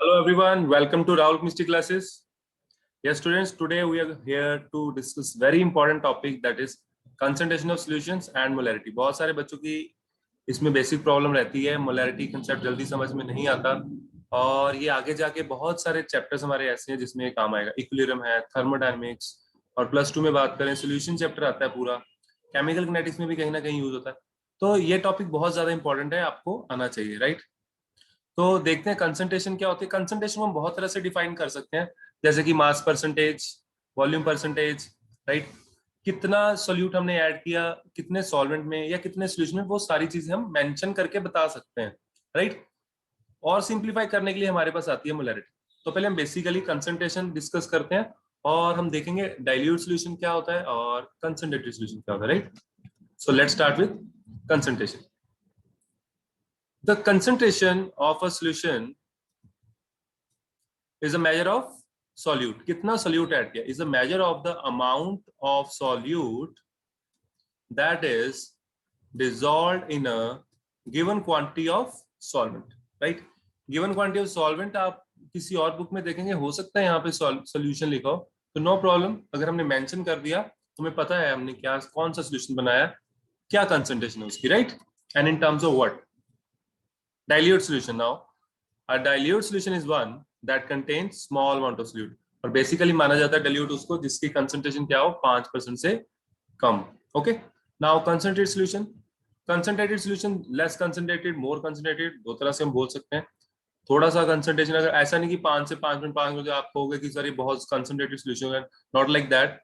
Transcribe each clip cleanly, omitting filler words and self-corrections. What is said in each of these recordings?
Hello everyone, welcome to Rahul Chemistry classes. Yes students, today we are here to discuss very important topic that is concentration of solutions and molarity. बहुत सारे बच्चों की इसमें basic problem रहती है, molarity concept जल्दी समझ में नहीं आता और ये आगे जाके बहुत सारे चैप्टर्स हमारे ऐसे हैं जिसमें ये काम आएगा. इक्विलिब्रियम है, थर्मोडायनेमिक्स और +2 में बात करें सोल्यूशन चैप्टर आता है पूरा. केमिकल किनेटिक्स में भी कहीं ना कहीं यूज होता है. तो ये टॉपिक बहुत ज्यादा इंपॉर्टेंट है, आपको आना चाहिए, राइट. तो देखते हैं कंसंट्रेशन क्या होती है. कंसंट्रेशन हम बहुत तरह से डिफाइन कर सकते हैं, जैसे कि mass percentage, volume percentage, right. कितना सोल्यूट हमने ऐड किया, कितने सॉल्वेंट में या कितने सोल्यूशन में, वो सारी चीजें हम मेंशन करके बता सकते हैं, राइट. और सिंप्लीफाई करने के लिए हमारे पास आती है मोलैरिटी. तो पहले हम बेसिकली कंसंट्रेशन डिस्कस करते हैं और हम देखेंगे डाइल्यूट सोल्यूशन क्या होता है और कंसंट्रेटेड सोल्यूशन क्या होता है, right. So let's start with concentration. The concentration of a solution is a measure of solute. कितना solute ऐड किया is a measure of the amount of solute that is dissolved in a given quantity of solvent, right. Given quantity of solvent आप किसी और book में देखेंगे, हो सकता है यहाँ पे solution लिखा हो, तो नो प्रॉब्लम. अगर हमने मेंशन कर दिया तो हमें पता है हमने क्या कौन सा सोल्यूशन बनाया, क्या कंसंट्रेशन है उसकी, right. And in terms of what, dilute solution. Now a dilute solution is one that contains small amount of solute. और बेसिकली माना जाता है dilute उसको जिसकी कंसंट्रेशन क्या हो 5% से कम. Okay. Now concentrated solution. Concentrated solution, less concentrated, more concentrated, दो तरह से हम बोल सकते हैं. थोड़ा सा कंसंट्रेशन, अगर ऐसा नहीं कि 5 से 5.5 आप कहोगे कि सर ये बहुत कंसंट्रेटेड सॉल्यूशन है, नॉट लाइक दैट.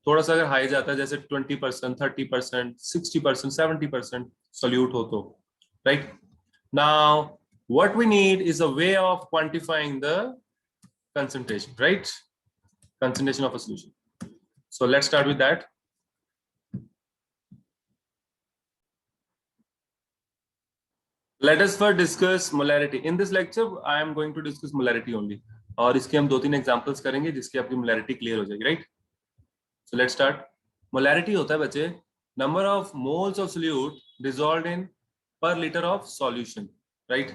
थोड़ा सा अगर हाई जाता है जैसे 20%, 30%, 60%, 70% सोल्यूट हो तो, right. Now, what we need is a way of quantifying the concentration, right? Concentration of a solution. So let's start with that. Let us first discuss molarity. In this lecture, I am going to discuss molarity only. और इसके हम 2-3 examples करेंगे जिसकी आपकी molarity clear हो जाएगी, right. So let's start. Molarity होता है बच्चे number of moles of solute dissolved in per litre of solution, right.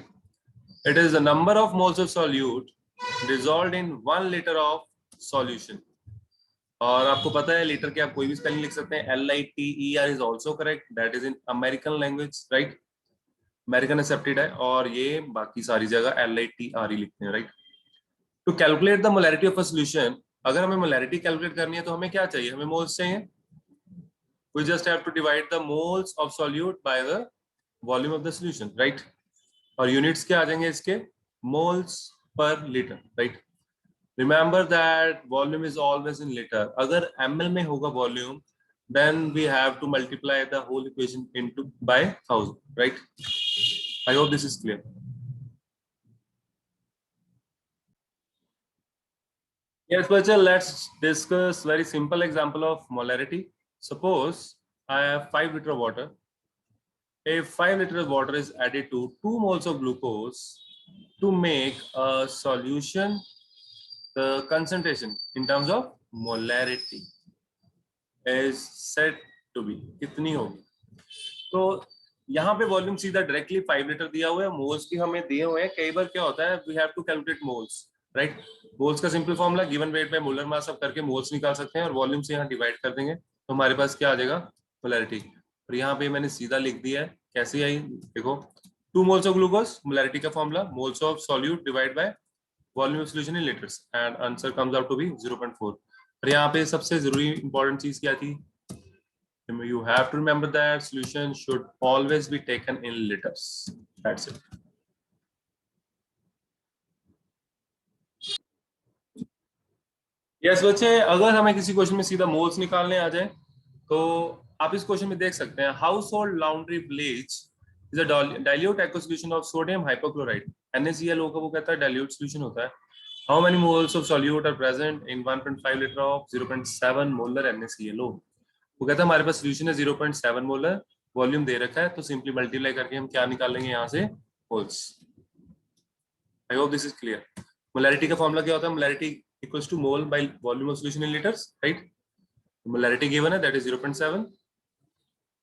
It is the number of moles of solute dissolved in 1 liter of solution. और आपको पता है litre के आप कोई भी स्पेलिंग लिख सकते हैं. LITER is also correct. That is in American language, right? American accepted है और ये बाकी सारी जगह LITRE लिखते हैं, right? To calculate the molarity of a solution, अगर हमें molarity calculate करनी है तो हमें क्या चाहिए, हमें moles चाहिए. We just have to divide the moles of solute by the volume of the solution, right? और यूनिट्स क्या आ जाएंगे इसके, मोल्स पर litre, right. Remember that volume is always in litre. अगर ml में होगा volume, then we have to multiply the whole equation into by 1000, right. I hope this is clear. Yes, बच्चे, let's discuss very simple example of molarity. Suppose I have 5 liter of water. If 5 liter of water is added to 2 moles of glucose to make a solution, the concentration in terms of molarity is said to be कितनी होगी. तो यहाँ पे volume सीधा directly 5 litre दिया हुआ है, moles भी हमें दिए हुए हैं. कई बार क्या होता है, we have to calculate moles, right. Moles का simple formula given weight by molar mass सब करके मोल्स निकाल सकते हैं और वॉल्यूम से यहाँ डिवाइड कर देंगे तो हमारे पास क्या आ जाएगा, मोलैरिटी. और यहाँ पे मैंने सीधा लिख दिया है, कैसे आई देखो. 2 मोल्स ऑफ ग्लूकोज, मोलैरिटी का formula moles of solute divide by volume of solution in litres, and answer comes out to be 0.4. और यहाँ पे सबसे जरूरी इंपॉर्टेंट चीज क्या थी, you have to remember that solution should always be taken in liters. That's it. Yes बच्चे, अगर हमें किसी क्वेश्चन में सीधा मोल्स निकालने आ जाए तो आप इस क्वेश्चन में देख सकते हैं, household laundry bleach is a dilute aqua solution of sodium hypochloride. NaCl का वो कहता है डाइल्यूट सॉल्यूशन होता है. How many moles of solute are present in 1.5 litre of 0.7 molar NaCl. वो कहता है हमारे पास सॉल्यूशन है 0.7 मोलर, वॉल्यूम दे रखा है, तो सिंपली मल्टीप्लाई करके हम क्या निकाल लेंगे यहाँ से, moles. I hope this is clear. Molarity का फॉर्मूला क्या होता है, molarity equals to mole by volume of solution in litres, right. Molarity given है, that is 0.7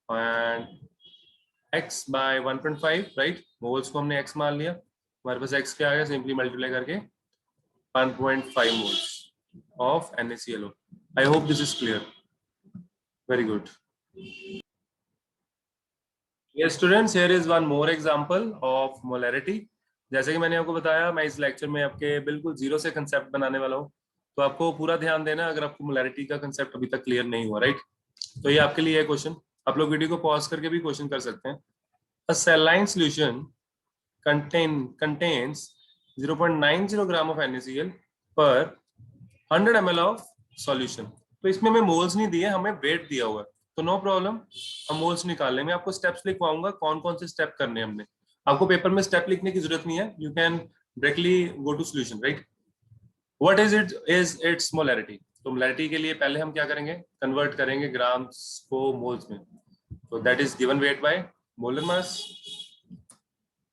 and x by 1.5, right. Moles को हमने x मान लिया, हमारे पास x क्या आ गया, सिंपली मल्टीप्लाई करके 1.5 moles of NaClO. I hope this is clear. Very good. Yes, students, here is one more example of molarity. जैसे कि मैंने आपको बताया, मैं इस लेक्चर में आपके बिल्कुल जीरो से कंसेप्ट बनाने वाला हूँ, तो आपको पूरा ध्यान देना अगर आपको मोलारिटी का कंसेप्ट अभी तक क्लियर नहीं हुआ, राइट? तो ये आपके लिए है क्वेश्चन, आप लोग वीडियो को पॉज करके भी क्वेश्चन कर सकते हैं. A saline solution contains 0.90 gram of NaCl पर 100 ml ऑफ सॉल्यूशन. तो इसमें हमें मोल्स नहीं दिए, हमें वेट दिया हुआ है, तो नो प्रॉब्लम, हम मोल्स निकाल लेंगे. आपको स्टेप्स लिखवाऊंगा कौन कौन से स्टेप करने हैं हमने. आपको पेपर में स्टेप लिखने की जरूरत नहीं है, you can directly go to solution, right? What is its molarity. तो मोलैरिटी के लिए पहले हम क्या करेंगे, कन्वर्ट करेंगे ग्राम्स को मोल्स में. तो that is given weight by molar mass,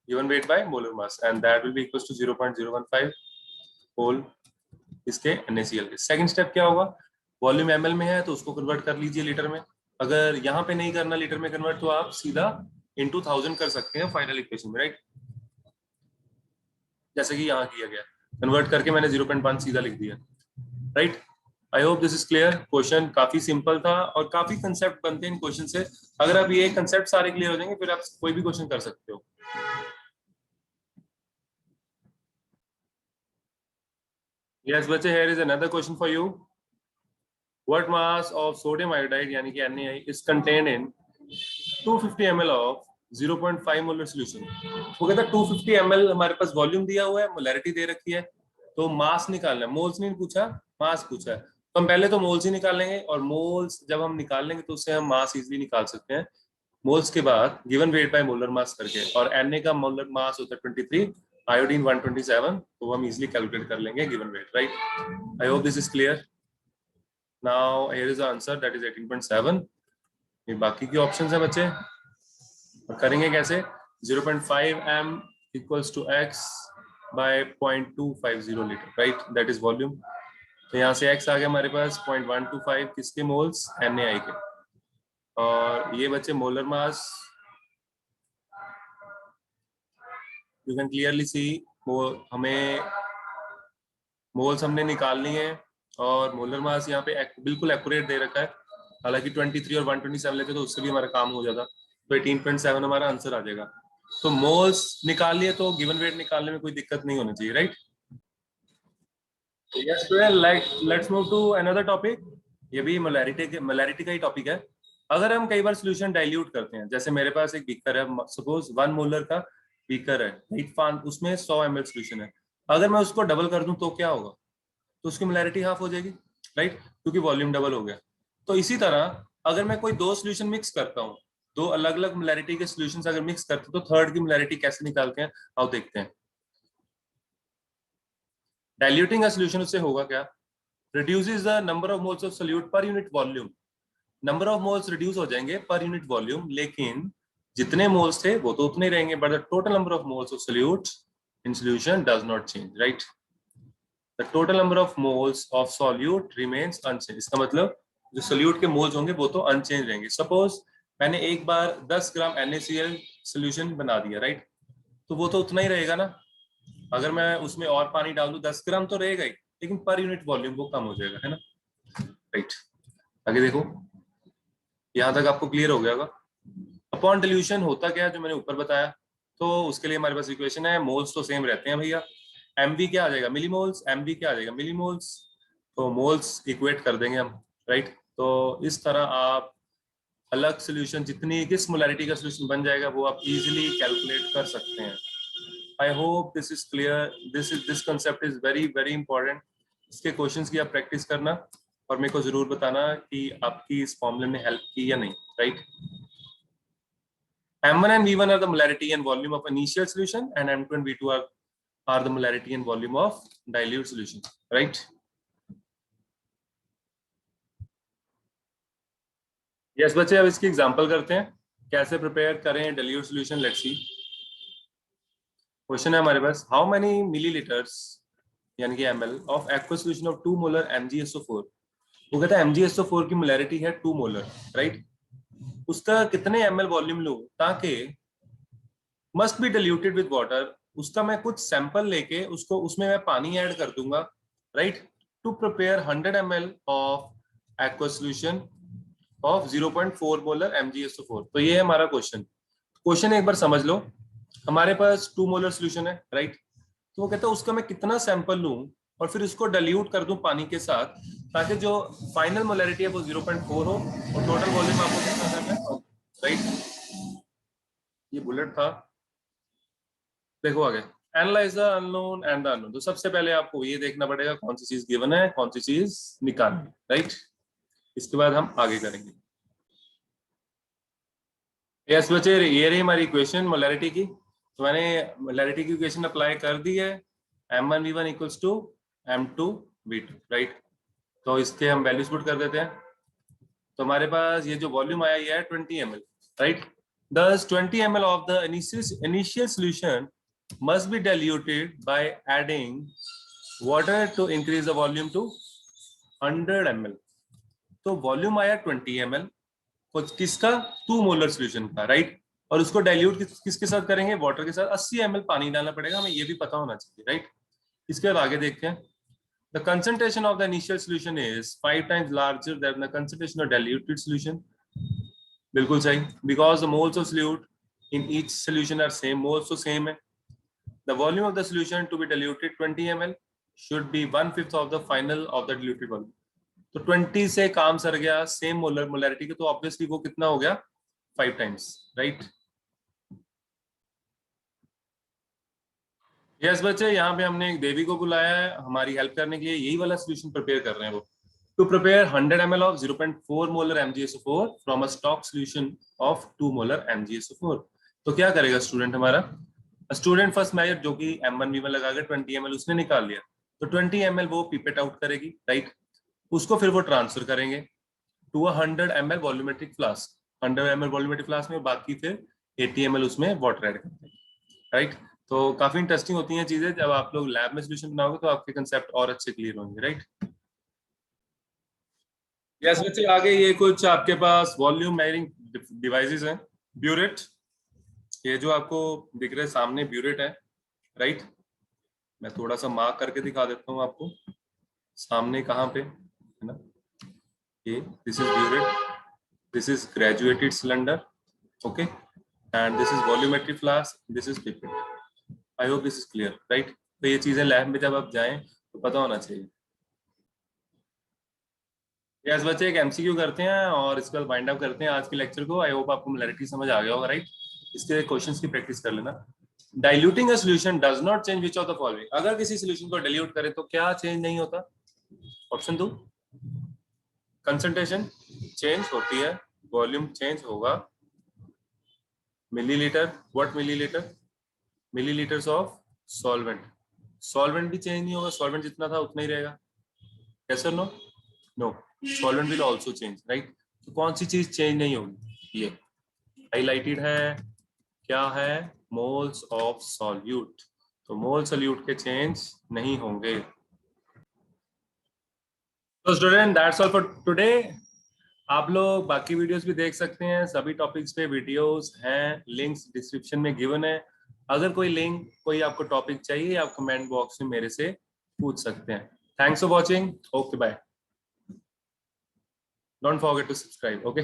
given weight by molar mass, and that will be equals to 0.015 whole इसके NaCl के. सेकंड स्टेप क्या होगा, वॉल्यूम ml में है तो उसको कन्वर्ट कर लीजिए लीटर में. अगर यहाँ पे नहीं करना लीटर में कन्वर्ट, तो आप सीधा into 1000 कर सकते हैं फाइनल इक्वेशन में, राइट? जैसे कि यहाँ किया गया, कन्वर्ट करके मैंने 0.5 सीधा लिख दिया, right? I hope this is clear. Question काफी सिंपल था और काफी कंसेप्ट बनते हैं इन क्वेश्चन से. अगर आप ये कंसेप्ट सारे क्लियर हो जाएंगे, फिर आप कोई भी क्वेश्चन कर सकते हो. Yes, बच्चे, here is another question for you. What mass of sodium iodide यानी कि NaI is contained in 250 ml of 0.5 molar solution. वो कहता है 250 ml हमारे पास वॉल्यूम दिया हुआ है, मोलैरिटी दे रखी है, तो मास निकालना है. मोल्स नहीं पूछा, मास पूछा है. तो हम पहले तो मोल्स ही निकालेंगे, और मोल्स जब हम निकाल लेंगे तो उससे हम मास इजीली निकाल सकते हैं. मोल्स के बाद गिवन वेट बाय मोलर मास करके, और Na का मोलर मास होता है 23, आयोडीन 127, तो हम इजीली कैलकुलेट कर लेंगे given weight, right? I hope this is clear. Now here is the answer, that is 18.7. ये बाकी की ऑप्शंस हैं बच्चे, करेंगे कैसे? 0.5 m equals to x by 0.250 litre, right? That is volume. तो यहाँ से x आ गया हमारे पास 0.125 किसके मोल्स, NaI के. और ये बच्चे molar mass, you can clearly see, वो हमें मोल्स हमने निकालनी है, और मोलर मास यहाँ पे बिल्कुल एक्यूरेट दे रखा है. हालांकि 23 और 127 लेते तो उससे भी हमारा काम हो जाता. तो 18.7 हमारा आंसर आ जाएगा. तो मोल्स निकाल लिए तो गिवन वेट निकालने में कोई दिक्कत नहीं होनी चाहिए, right? Yes, let's move to another topic. ये भी मोलैरिटी का ही टॉपिक है. अगर हम कई बार सॉल्यूशन डाइल्यूट करते हैं, जैसे मेरे पास एक बीकर है, सपोज 1 मोलर का बीकर है, उसमें 100 ml सॉल्यूशन है. अगर मैं उसको डबल कर दूं तो क्या होगा, तो उसकी मोलैरिटी हाफ हो जाएगी, राइट? क्योंकि वॉल्यूम डबल हो गया. तो इसी तरह अगर मैं कोई दो सॉल्यूशन मिक्स करता हूँ, दो अलग अलग मोलैरिटी के सॉल्यूशंस अगर मिक्स करते हैं, तो थर्ड की मोलैरिटी कैसे निकालते हैं, आओ देखते हैं. डाइल्यूटिंग अ सॉल्यूशन उससे होगा क्या, reduces the number of moles of solute per unit volume. Number of moles reduce हो जाएंगे पर यूनिट वॉल्यूम, लेकिन जितने मोल्स थे वो तो उतने ही रहेंगे, but the total number of moles of solute in solution does not change, right? The total number of moles of solute remains unchanged. इसका मतलब जो सोल्यूट के मोल्स होंगे वो तो अनचेंज रहेंगे. सपोज मैंने एक बार 10 ग्राम NaCl सोल्यूशन बना दिया, राइट? तो वो तो उतना ही रहेगा ना. अगर मैं उसमें और पानी डाल दूं 10 ग्राम तो रहेगा ही, लेकिन पर यूनिट वॉल्यूम वो कम हो जाएगा, है ना, राइट? आगे देखो, यहां तक आपको क्लियर हो गया होगा. अपॉन डिल्यूशन होता क्या है, जो मैंने ऊपर बताया, तो उसके लिए हमारे पास इक्वेशन है. मोल्स तो सेम रहते हैं भैया. MV क्या आ जाएगा, मिलीमोल्स. MV क्या आ जाएगा, मिलीमोल्स. तो मोल्स इक्वेट कर देंगे हम, राइट? तो इस तरह आप अलग सोल्यूशन, जितनी किस मोलैरिटी का सोल्यूशन बन जाएगा, वो आप इजीली कैलकुलेट कर सकते हैं. आई hope this is clear. This concept is very very important. इसके क्वेश्चंस की आप प्रैक्टिस करना, और मेरे को जरूर बताना कि आपकी इस फॉर्मूले ने हेल्प की या नहीं, right? M1 and V1 are the molarity and volume of initial solution, and M2 and V2 are the molarity and volume of dilute solution, right? Yes, बच्चे, अब इसकी एग्जांपल करते हैं कैसे प्रिपेयर करें dilute solution. Let's see. Question है हमारे पास, how many millilitres यानी कि ml of aqua solution of 2 molar MgSO4. वो कहता है MgSO4 की मोलैरिटी है 2 मोलर, राइट? उसका कितने ml वॉल्यूम लूं ताकि must be diluted with water उसका मैं कुछ सैंपल लेके उसको उसमें मैं पानी ऐड कर दूंगा, right, to prepare 100 ml of aqua solution of 0.4 molar MgSO4। तो ये है हमारा क्वेश्चन एक बार समझ लो। हमारे पास 2 मोलर सोल्यूशन है, राइट। तो वो कहता है उसका मैं कितना सैंपल लूं और फिर उसको डाइल्यूट कर दूं पानी के साथ, ताकि जो फाइनल मोलरिटी है वो 0.4 हो और टोटल वॉल्यूम आपको कितना करना है, राइट। ये बुलेट था, देखो आगे। Analyse the unknown and the unknown. तो सबसे पहले आपको ये देखना पड़ेगा कौन सी चीज गिवन है, कौन सी चीज निकालनी है, राइट। इसके बाद हम आगे करेंगे। यस बच्चे, ये रही हमारी इक्वेशन मोलैरिटी की। तो मैंने मोलैरिटी की इक्वेशन अप्लाई कर दी है, M1V1 equals to M2V2, right. तो इसके हम वैल्यूज पुट कर देते हैं। तो हमारे पास ये जो वॉल्यूम आया ये है 20 ml, right. Thus 20 ml of the initial solution must be diluted by adding water to increase the volume to 100 ml। तो वॉल्यूम आया 20 ml किसका, 2 मोलर सोल्यूशन का, राइट। और उसको डाइल्यूट किसके साथ करेंगे, वाटर के साथ। 80 ml पानी डालना पड़ेगा, हमें ये भी पता होना चाहिए, राइट। इसके बाद आगे देखते हैं। The concentration of the initial solution is 5 times larger than the concentration of diluted solution। बिल्कुल सही, because the moles of solute in each solution are same, moles तो same है। The volume of the solution to be diluted 20 ml should be 1/5 of the final of the diluted volume। तो 20 से काम sir गया, same molarity के, तो obviously वो कितना हो गया, 5 टाइम्स, राइट। यस बच्चे, यहाँ पे हमने एक देवी को बुलाया है हमारी हेल्प करने के लिए, यही वाला सोल्यूशन प्रिपेयर कर रहे हैं वो। To prepare 100 ml of 0.4 molar MgSO4 from a stock solution of 2 molar MgSO4। तो क्या करेगा स्टूडेंट हमारा, स्टूडेंट फर्स्ट मेजर जो कि M1V1 लगाकर 20 ml उसने निकाल लिया, तो 20 ml वो पिपेट आउट करेगी, राइट। उसको फिर वो ट्रांसफर करेंगे to 100 ml volumetric flask. 100 ml volumetric flask में बाकी फिर 80 ml उसमें वाटर ऐड करते हैं, राइट। तो काफी इंटरेस्टिंग होती हैं चीजें, जब आप लोग लैब में सोल्यूशन बनाओगे तो आपके कंसेप्ट और अच्छे क्लियर होंगे, राइट। यस बच्चे, आगे ये कुछ आपके पास वॉल्यूम मेजरिंग डिवाइसेस हैं। ब्यूरेट, ये जो आपको दिख रहे सामने ब्यूरेट है, राइट। मैं थोड़ा सा मार्क करके दिखा देता हूँ आपको सामने कहाँ पे है ना। ये this is burette, this is graduated cylinder, okay, and this is volumetric flask, this is pipette. I hope this is clear, right. तो ये चीजें लैब में जब आप जाएं तो पता होना चाहिए। यस बच्चे, एक एमसीक्यू करते हैं और इसके बाद वाइंड अप करते हैं आज के लेक्चर को। आई होप आपको मोलैरिटी समझ आ गया होगा, राइट। इसके क्वेश्चंस की प्रैक्टिस कर लेना। Diluting a solution does not change which of the following. अगर किसी सॉल्यूशन को डाइल्यूट करें तो क्या चेंज नहीं होता, ऑप्शन 2। कंसंट्रेशन चेंज होती है, वॉल्यूम चेंज होगा। Millilitre, what millilitre, millilitres of solvent. Solvent भी चेंज नहीं होगा, सॉल्वेंट जितना था उतना ही रहेगा। यस और no, no, solvent will also change, right. तो कौन सी चीज चेंज नहीं होगी, ये हाईलाइटेड है, क्या है, मोल्स ऑफ सॉल्यूट। तो मोल सॉल्यूट के चेंज नहीं होंगे। तो student that's all for today. आप लोग बाकी वीडियोस भी देख सकते हैं, सभी टॉपिक्स पे वीडियोस हैं, लिंक्स डिस्क्रिप्शन में गिवन है। अगर कोई लिंक, कोई आपको टॉपिक चाहिए आप कमेंट बॉक्स में मेरे से पूछ सकते हैं। Thanks for watching, okay bye, don't forget to subscribe, okay.